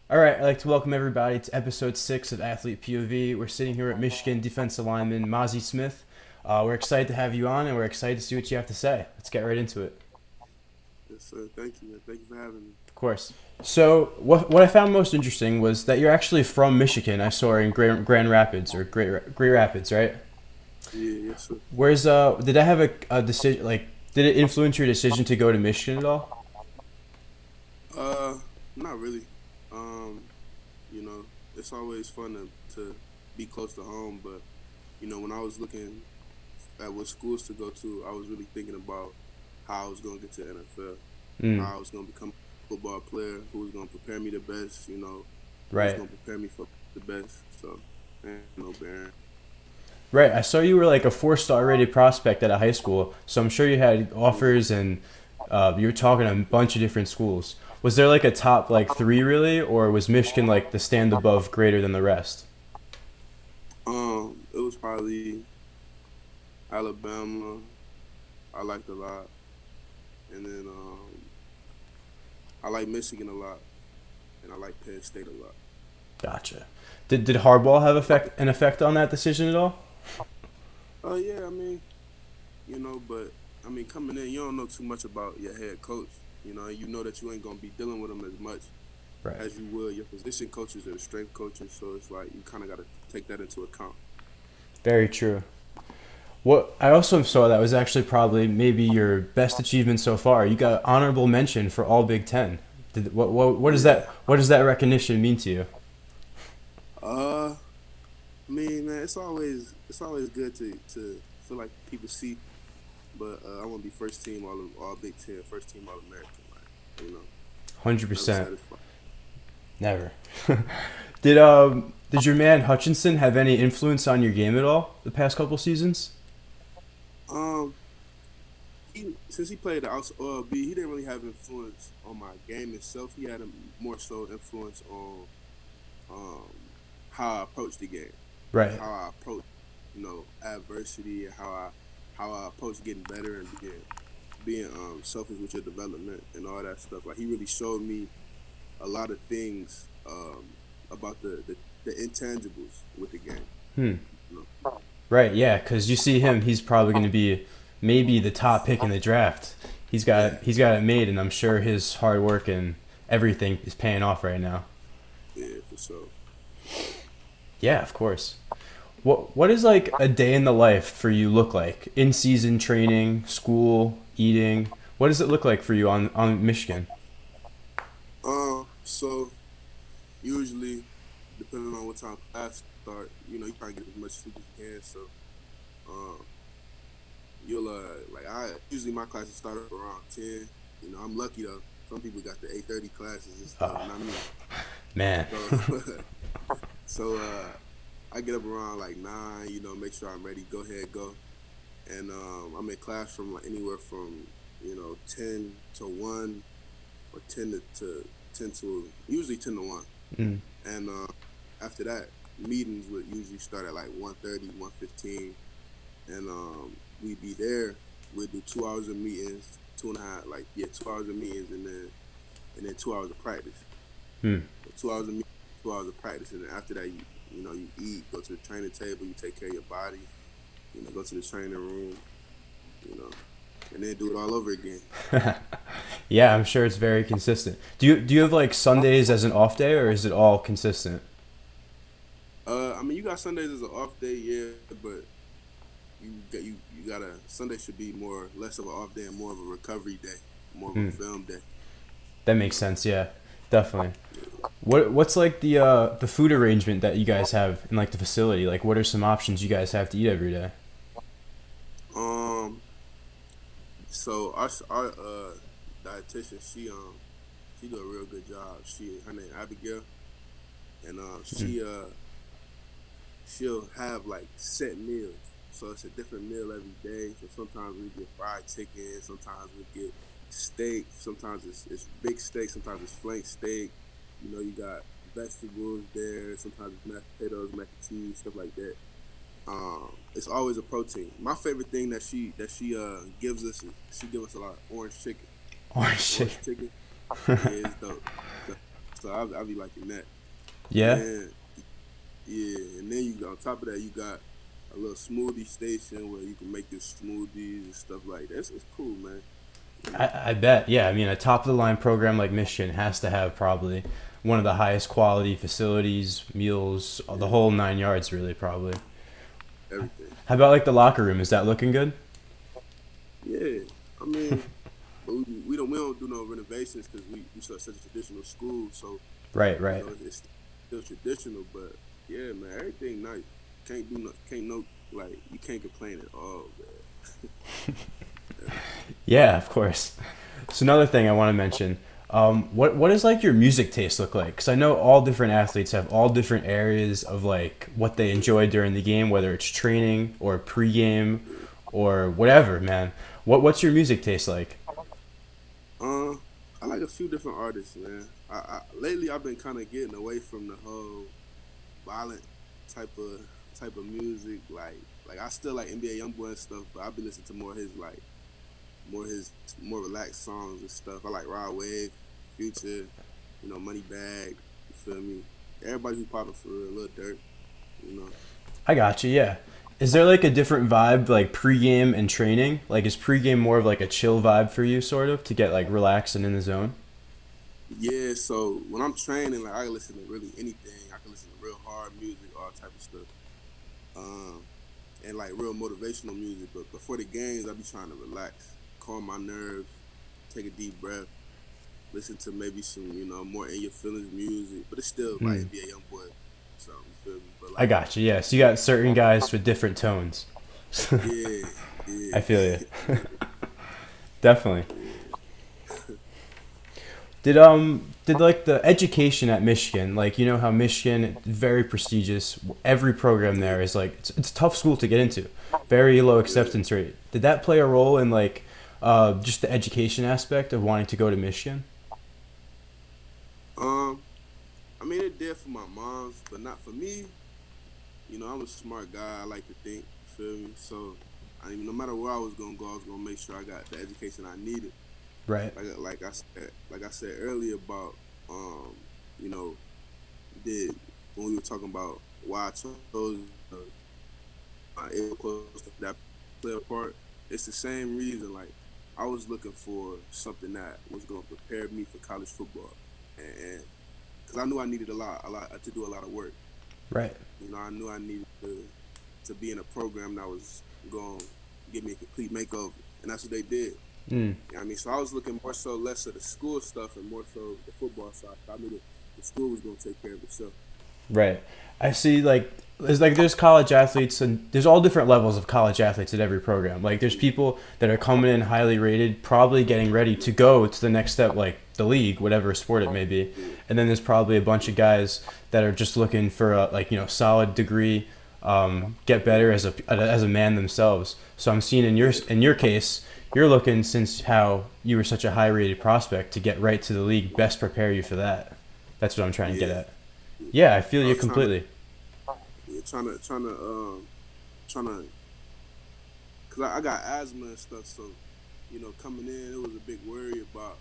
All right, I'd like to welcome everybody to episode 6 of Athlete POV. We're sitting here at Michigan defensive lineman Mazi Smith. We're excited to have you on, and we're excited to see what you have to say. Let's get right into it. Yes, sir. Thank you, man. Thank you for having me. Of course. So, what I found most interesting was that you're actually from Michigan. I saw in Grand Rapids or Great Rapids, right? Yeah, yes, sir. Did that have a decision? Like, did it influence your decision to go to Michigan at all? Uh, Not really. Um, you know, it's always fun to be close to home, but when I was looking at what schools to go to, I was really thinking about how I was gonna get to NFL, Mm, how I was gonna become a football player, who was gonna prepare me the best, who was right. gonna prepare me for the best. So, no bearing. Right. I saw you were like a four-star rated prospect at a high school, so I'm sure you had offers and you were talking to a bunch of different schools. Was there like a top like three really, or was Michigan like the stand above greater than the rest? It was probably Alabama. I liked a lot, and then I like Michigan a lot, and I like Penn State a lot. Gotcha. Did Harbaugh have an effect on that decision at all? Oh yeah, I mean, but I mean, coming in, you don't know too much about your head coach. You know that you ain't gonna be dealing with him as much Right. as you will your position coaches or the strength coaches. So it's like you kind of got to take that into account. Very true. What I also saw that was actually probably maybe your best achievement so far. You got honorable mention for all Big Ten. What does Yeah. that recognition mean to you? Uh, I mean, man, it's always good to feel like people see, but I want to be first team all Big Ten, first team All American. Like, 100%. never satisfied. Never. Did your man Hutchinson have any influence on your game at all the past couple seasons? Um, since he played the outside OLB, he didn't really have influence on my game itself. He had a more so influence on um how I approach the game, like Right. how I approach adversity, and how I approach getting better and being selfish with your development and all that stuff. Like he really showed me a lot of things about the intangibles with the game. Hmm. You know? Right. Yeah. Because you see him, he's probably going to be maybe the top pick in the draft. Yeah, He's got it made, and I'm sure his hard work and everything is paying off right now. yeah, for sure. Yeah, of course. What is like a day in the life for you look like in season training, school, eating? What does it look like for you on Michigan? So usually, depending on what time class start, you try to get as much sleep as you can. So, um, you'll like I usually my classes start up around 10. I'm lucky though. Some people got the 8:30 classes and stuff, Oh not me. man. So, so I get up around like 9. Make sure I'm ready. Go ahead, go. And I'm in class from like anywhere from 10 to 1 or 10 to usually 10 to 1. Mm. And after that, meetings would usually start at like 1:30, 1:15, and we'd be there. We'd do 2 hours of meetings, two and a half, like yeah, 2 hours of meetings, and then 2 hours of practice. Mm. So 2 hours of meetings, 2 hours of practice, and then after that, you eat, go to the training table, you take care of your body, go to the training room, you know, and then do it all over again. Yeah, I'm sure it's very consistent. Do you have like Sundays as an off day, or is it all consistent? I mean, you got Sundays as an off day, yeah, but you gotta Sunday should be more less of an off day and more of a recovery day, more of a Mm. film day. That makes sense. Yeah, definitely. What's like the food arrangement that you guys have in like the facility? Like, what are some options you guys have to eat every day? Um, so our dietitian, she do a real good job. Her name Abigail, and Mm. she'll have like set meals. So it's a different meal every day. So sometimes we get fried chicken, sometimes we get steak, sometimes it's big steak, sometimes it's flank steak. You got vegetables there, sometimes it's mashed potatoes, mac and cheese, stuff like that. It's always a protein. My favorite thing that she gives us is she gives us a lot of orange chicken. Orange chicken. Orange chicken, yeah, it's dope. So I be liking that. And Yeah. then yeah, and then you on top of that you got a little smoothie station where you can make your smoothies and stuff like that. It's cool, man. You know. I bet. Yeah, I mean, a top of the line program like Michigan has to have probably one of the highest quality facilities, meals, the Yeah, whole 9 yards, really, probably. everything. How about like the locker room? Is that looking good? Yeah, I mean, but we don't do no renovations because we such a traditional school. So Right, you right. know it's still traditional. But yeah, man, everything nice. Can't do no, can't no like you can't complain at all, man. Yeah, of course. So another thing I want to mention, what does like your music taste look like? Because I know all different athletes have all different areas of like what they Yeah, enjoy during the game, whether it's training or pregame or whatever. Man, what's your music taste like? uh, I like a few different artists, man. Lately I've been kind of getting away from the whole violent type of type of music. Like I still like NBA YoungBoy and stuff, but I be listening to his more relaxed songs and stuff. I like Rod Wave, Future, Money Bag. You feel me? Everybody who popping for real, Lil Durk. You know. I got you. Yeah. Is there like a different vibe like pregame and training? Like is pregame more of like a chill vibe for you, sort of, to get like relaxed and in the zone? Yeah. So when I'm training, like I can listen to really anything. I can listen to real hard music, all type of stuff. Um, and like real motivational music. But before the games, I be trying to relax, calm my nerves, take a deep breath, listen to maybe some, more in your feelings music. But it's still like Hmm. NBA YoungBoy, so you feel me. But I like, got you. Yeah. So you got certain guys with different tones. yeah, I feel you. yeah, Definitely. yeah. Did like the education at Michigan, like you know how Michigan very prestigious. Every program Yeah, there is like it's a tough school to get into. Very low yeah. acceptance rate. Did that play a role in like just the education aspect of wanting to go to Michigan? Um, I mean, it did for my moms, but not for me. I'm a smart guy. I like to think. You feel me? So, I mean, no matter where I was gonna go, I was gonna make sure I got the education I needed. Right. Like I said earlier about um, you know, did when we were talking about why I chose it close to that player part. It's the same reason. Like I was looking for something that was gonna prepare me for college football, and because I knew I needed a lot to do a lot of work. Right. I knew I needed to be in a program that was going to give me a complete makeover, and that's what they did. Mm. You know what I mean? So I was looking more so less of the school stuff and more so the football side. I knew the school was going to take care of itself. Right. I see there's college athletes and there's all different levels of college athletes at every program. Like there's people that are coming in highly rated, probably getting ready to go to the next step like the league, whatever sport it may be. Yeah, And then there's probably a bunch of guys that are just looking for a solid degree, get better as a man themselves. So I'm seeing yeah, in your case, you're looking since how you were such a high rated prospect to get right to the league, best prepare you for that. That's what I'm trying to get yeah. at. Yeah, I feel I you was trying to, completely. yeah, trying to, cause I got asthma and stuff. So, coming in, it was a big worry about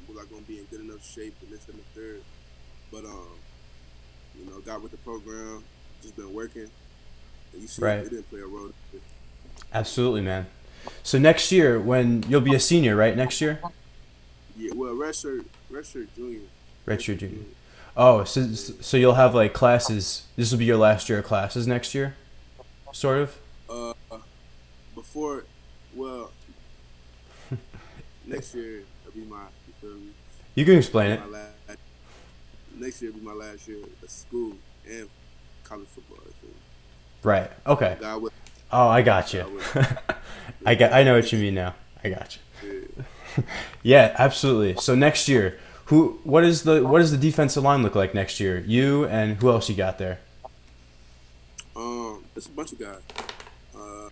was I gonna be in good enough shape and this and the third. But got with the program, just been working, and you see Right. it didn't play a role. Absolutely, man. So next year, when you'll be a senior, right? Next year, Yeah, well, redshirt junior, redshirt redshirt junior. junior. Oh, so Yeah. so you'll have like classes. This will be your last year of classes next year, sort of. Uh, before, well, next year will be my, you feel me? You can It'll explain be it. my last. Next year will be my last year at school and college football. I think. Right. Okay. God will. Oh, I got you. God will. I know what you mean now. I got Yeah. you. Yeah, absolutely. So next year, what does the defensive line look like next year? You and who else you got there? It's a bunch of guys. Uh,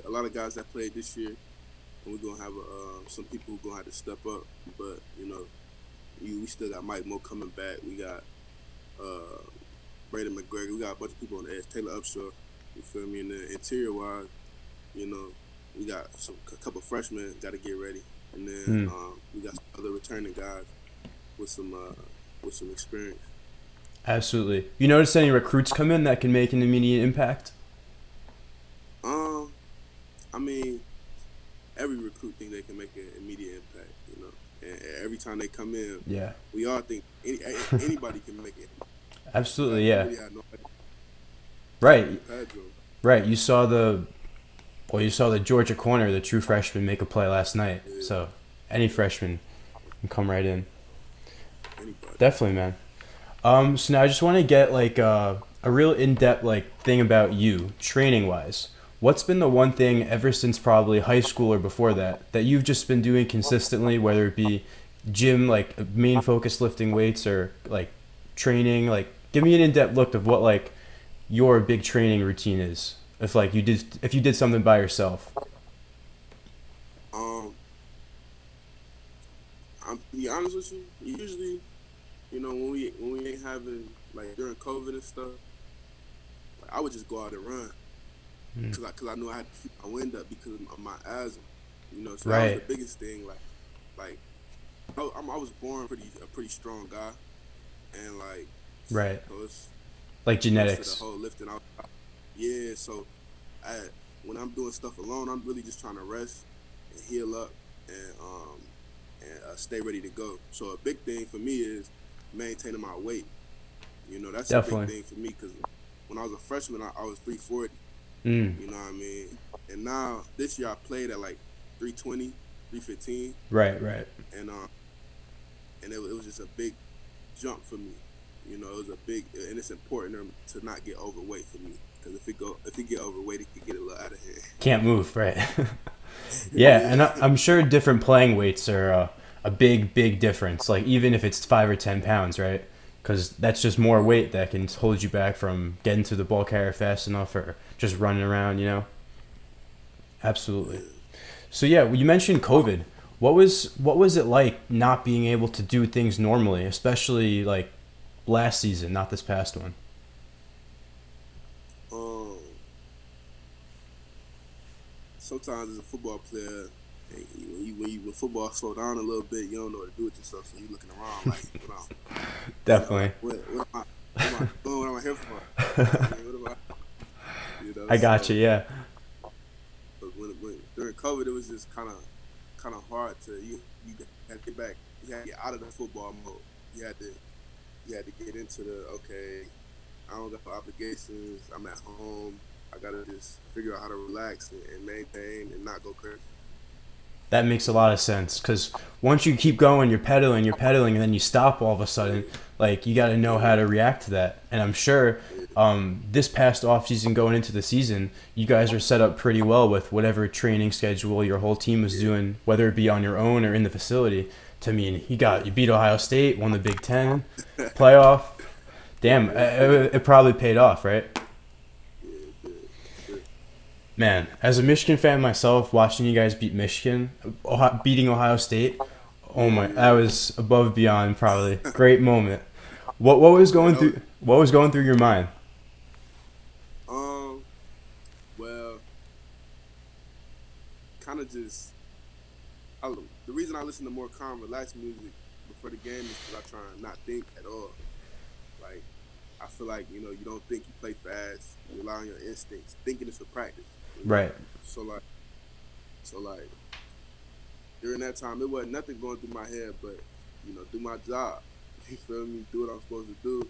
a lot of guys that played this year, and we're gonna have some people who gonna have to step up. But we still got Mike Moore coming back. We got uh, Braden McGregor. We got a bunch of people on the edge. Taylor Upshaw. You feel me? And the interior wise, you know, we got a couple freshmen got to get ready, and then Hmm. we got some other returning guys with some with some experience. Absolutely. You notice any recruits come in that can make an immediate impact? Um, I mean, every recruit think they can make an immediate impact, you know. And every time they come in, Yeah. we all think anybody can make it. But Absolutely, I yeah. really had no idea. Except for Right. Pedro. Right. You saw the Georgia corner, the true freshman, make a play last night. Yeah, So any freshman can come right in. anybody. Definitely, man. So now I just want to get like a real in-depth like thing about you, training wise. What's been the one thing ever since probably high school or before that that you've just been doing consistently, whether it be gym, like main focus lifting weights or like training? Like, give me an in-depth look of what like your big training routine is. If you did something by yourself. Um, I'm to be honest with you. Usually, you know, when we ain't having like during COVID and stuff, like I would just go out and run Mm. cause I knew I had to keep my wind up because of my asthma. You know, so that was the Right. biggest thing. Like I was born a pretty strong guy, and like Right. so it's Like goes to the genetics. whole lifting out. Yeah, so I when I'm doing stuff alone, I'm really just trying to rest and heal up and stay ready to go. So a big thing for me is maintaining my weight. You know, that's a big Definitely. thing for me because when I was a freshman, I was 340. Mm. You know what I mean? And now this year I played at like 320, 315, Right. Right. and it was just a big jump for me. You know, it was a big, and it's important to not get overweight for me because if you get overweight, it can get a little out of hand. Can't move. Right. Yeah, and Yeah, I'm sure different playing weights are a big difference. Like even if it's 5 or 10 pounds, right? Because that's just more yeah, weight that can hold you back from getting to the ball carrier fast enough or just running around. Absolutely. yeah. So yeah, you mentioned COVID. What was it like not being able to do things normally, especially like last season, not this past one? Um, Sometimes as a football player, when football slow down a little bit, you don't know what to do with yourself, so you're looking around like, Definitely. like what am I doing? What am I here for? You know what I mean? What am I? You know, I got you. so Yeah. but when during COVID, it was just kind of hard to you had to get back, you had to get out of the football mode. You had to you had to get into the okay. I don't got no obligations. I'm at home. I gotta just figure out how to relax and maintain and not go crazy. That makes a lot of sense because once you keep going, you're pedaling, and then you stop all of a sudden. Yeah, Like you got to know how yeah, to react to that. And I'm sure yeah, this past off season, going into the season, you guys are set up pretty well with whatever training schedule your whole team was yeah, doing, whether it be on your own or in the facility. To mean, you beat Ohio State, won the Big Ten, yeah. playoff. Damn, Yeah, it did. it probably paid off, right? Yeah, it did. For sure. Man, as a Michigan fan myself, watching you guys beat Michigan, beating Ohio State, oh my, that Yeah, was above and beyond probably great moment. What was yeah. going through your mind? Um. Well, kind of just. The reason I listen to more calm, relaxed music before the game is because I try and not think at all. Like, I feel like you don't think, you play fast. You rely on your instincts. Thinking is for practice. You know. Right. So like, so like during that time, it wasn't nothing going through my head, but do my job. You feel me? Do what I'm supposed to do,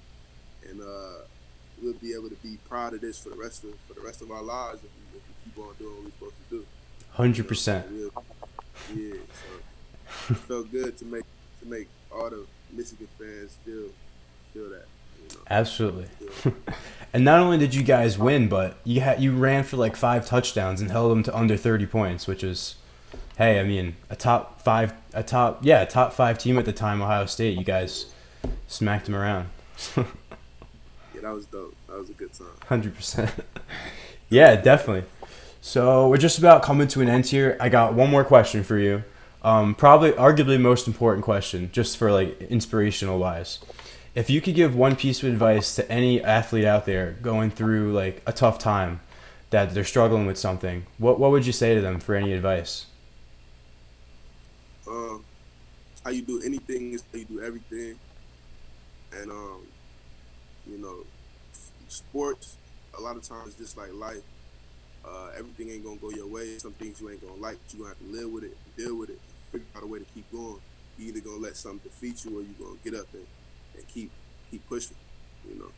and we'll be able to be proud of this for the rest of our lives if we keep on doing what we're supposed to do. You know, so 100%. yeah. So it felt good to make all the Michigan fans feel that. You know, Absolutely. feel, And not only did you guys win, but you ran for like 5 touchdowns and held them to under 30 points, which is, hey, I mean, a top five team at the time, Ohio State. You guys smacked them around. yeah, that was dope. That was a good time. 100%. Yeah, definitely. So we're just about coming to an end here. I got one more question for you. Probably, arguably, most important question, just for like inspirational wise. If you could give one piece of advice to any athlete out there going through like a tough time, that they're struggling with something, what would you say to them for any advice? Um, how you do anything is how you do everything. And you know, sports a lot of times just like life. Everything ain't gonna go your way. Some things you ain't gonna like, but you gonna have to live with it, deal with it, figure out a way to keep going. You either gonna let something defeat you, or you gonna get up and keep pushing. You know.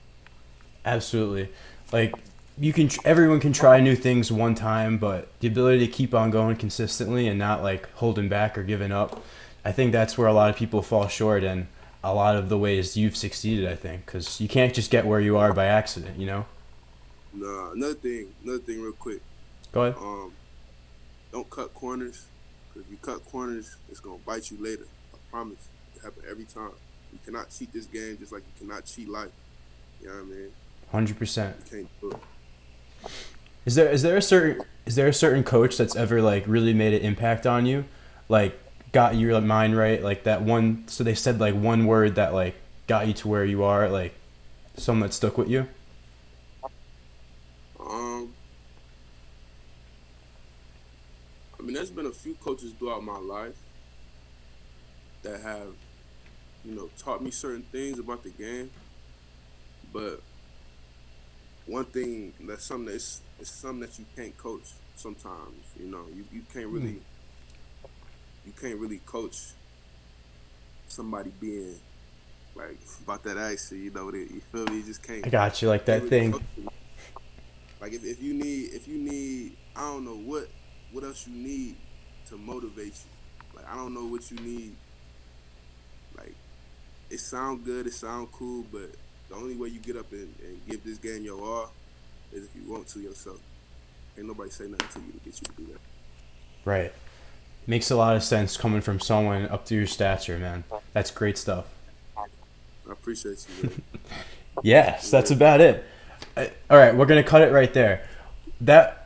Absolutely. Like everyone can try new things one time, but the ability to keep on going consistently and not like holding back or giving up, I think that's where a lot of people fall short and a lot of the ways you've succeeded, I think, cuz you can't just get where you are by accident, you know? Nah, another thing, real quick. Go ahead. Um, don't cut corners. 'Cause if you cut corners, it's gonna bite you later. I promise. It happens every time. You cannot cheat this game just like you cannot cheat life. You know what I mean? 100%. You can't do it. Is there a certain coach that's ever like really made an impact on you? Like got your mind right, like that one so they said like one word that like got you to where you are, like something that stuck with you? Um, I mean, there's been a few coaches throughout my life that have, taught me certain things about the game. But one thing that's something it's something that you can't coach sometimes. You can't really coach somebody being like about that accent. You feel me? You just can't. I got you, like Can't that really thing. coach it. Like if you need I don't know what else you need to motivate you. Like I don't know what you need. Like it sound good, it sound cool, but the only way you get up and give this game your all is if you want to yourself. Ain't nobody say nothing to you to get you to do that. Right. Makes a lot of sense coming from someone up to your stature, man. That's great stuff. I appreciate you, man. Yes, that's Yeah. about it. All right, we're gonna cut it right there.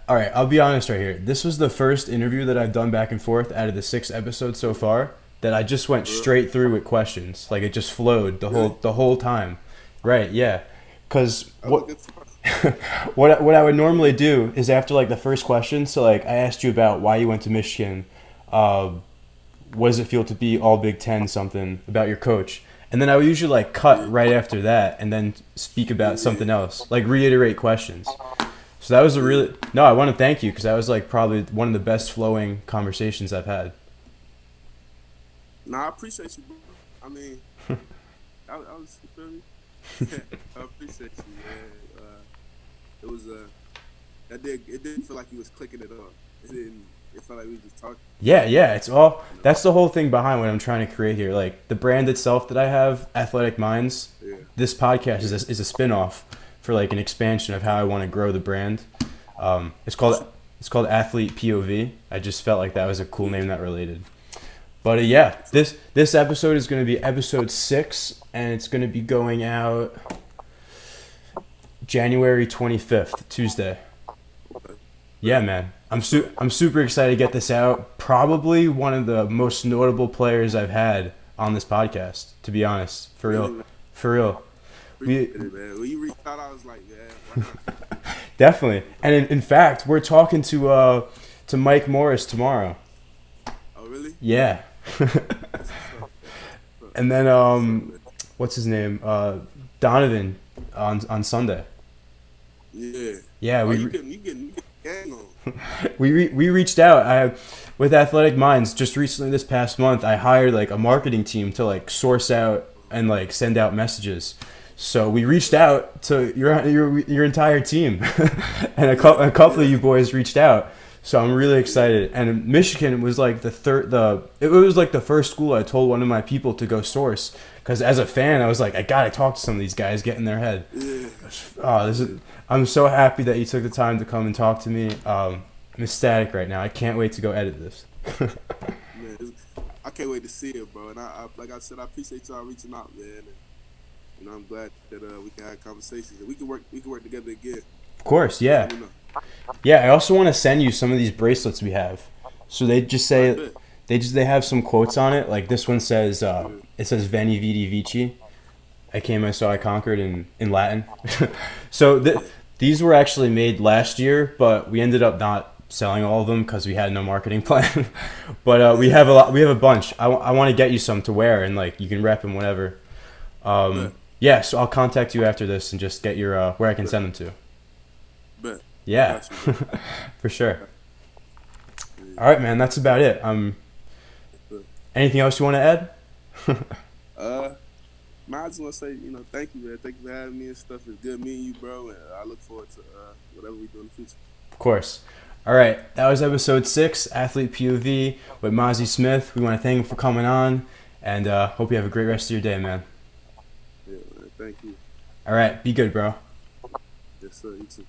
All right. I'll be honest right here. This was the first interview that I've done back and forth out of the 6 episodes so far that I just went For real? straight through with questions. Like it just flowed Really? the whole time. Right? Yeah. Because That was a good time. what I would normally do is after like the first question. So like I asked you about why you went to Michigan. Uh, what does it feel to be all Big Ten? Something about your coach. And then I would usually like cut Yeah, right after that and then speak about yeah, something else, like reiterate questions. So that was a yeah. really no. I want to thank you because that was like probably one of the best flowing conversations I've had. Nah, I appreciate you, bro. I mean, I was, you feel me? I appreciate you, man. It was it didn't feel like you was clicking it off. It felt like we was just talking. Yeah, yeah. It's all You know? that's the whole thing behind what I'm trying to create here. Like the brand itself that I have, Athletic Minds. Yeah, This podcast yeah, is a spin off for like an expansion of how I want to grow the brand. It's for sure. it's called Athlete POV. I just felt like that was a cool Yeah, name that related. But yeah, for sure. this episode is going to be episode 6, and it's going to be going out January 25th, Tuesday. Okay. Yeah, Bet. man. For sure. I'm super excited to get this out. Probably one of the most notable players I've had on this podcast, to be honest. For Really, real. man. For real. We Appreciate it, man. When you reached out, I was like, man, why not? definitely. And in fact, we're talking to Mike Morris tomorrow. Oh, really? Yeah. That's what's up, man. What's up? And then What's up, man? what's his name? Donovan on Sunday. Yeah. Yeah, Oh, you getting gang on. we reached out. With Athletic Minds just recently this past month. I hired like a marketing team to like source out and like send out messages. So we reached Okay. out to your entire team, and Yeah, a couple of yeah, you boys reached out. So I'm really yeah, excited. And Michigan was like it was like the first school I told one of my people to go source because as a fan I was like I gotta talk to some of these guys, get in their head. yeah, Oh, yeah. I'm so happy that you took the time to come and talk to me. I'm ecstatic right now. I can't wait to go edit this. Man, I can't wait to see it, bro. And I like I said, I appreciate y'all reaching out, man. And I'm glad that we can have conversations and we can work together again. Of course, Just yeah. let me know. Yeah, I also want to send you some of these bracelets we have. So they just I say bet. they have some quotes on it. Like this one says Yeah, it says Veni Vidi Vici. I came, I saw, I conquered in Latin. So yeah, these were actually made last year, but we ended up not selling all of them because we had no marketing plan. But we yeah. have a bunch. I want to get you some to wear and like you can rep them whenever. I Um, bet. Yeah, so I'll contact you after this and just get your where I can Bet. send them to. Bet. I Yeah, got you, bro. for sure. Yeah. All right, man. That's about it. Bet. Anything else you want to add? Uh, I just want to say, thank you, man. Thank you for having me and stuff. It's good meeting you, bro. And I look forward to whatever we do in the future. Of course. All right, that was episode 6, Athlete POV with Mazi Smith. We want to thank him for coming on, and hope you have a great rest of your day, man. Yeah, man. Thank you. All right, be good, bro. Yes, sir. You too.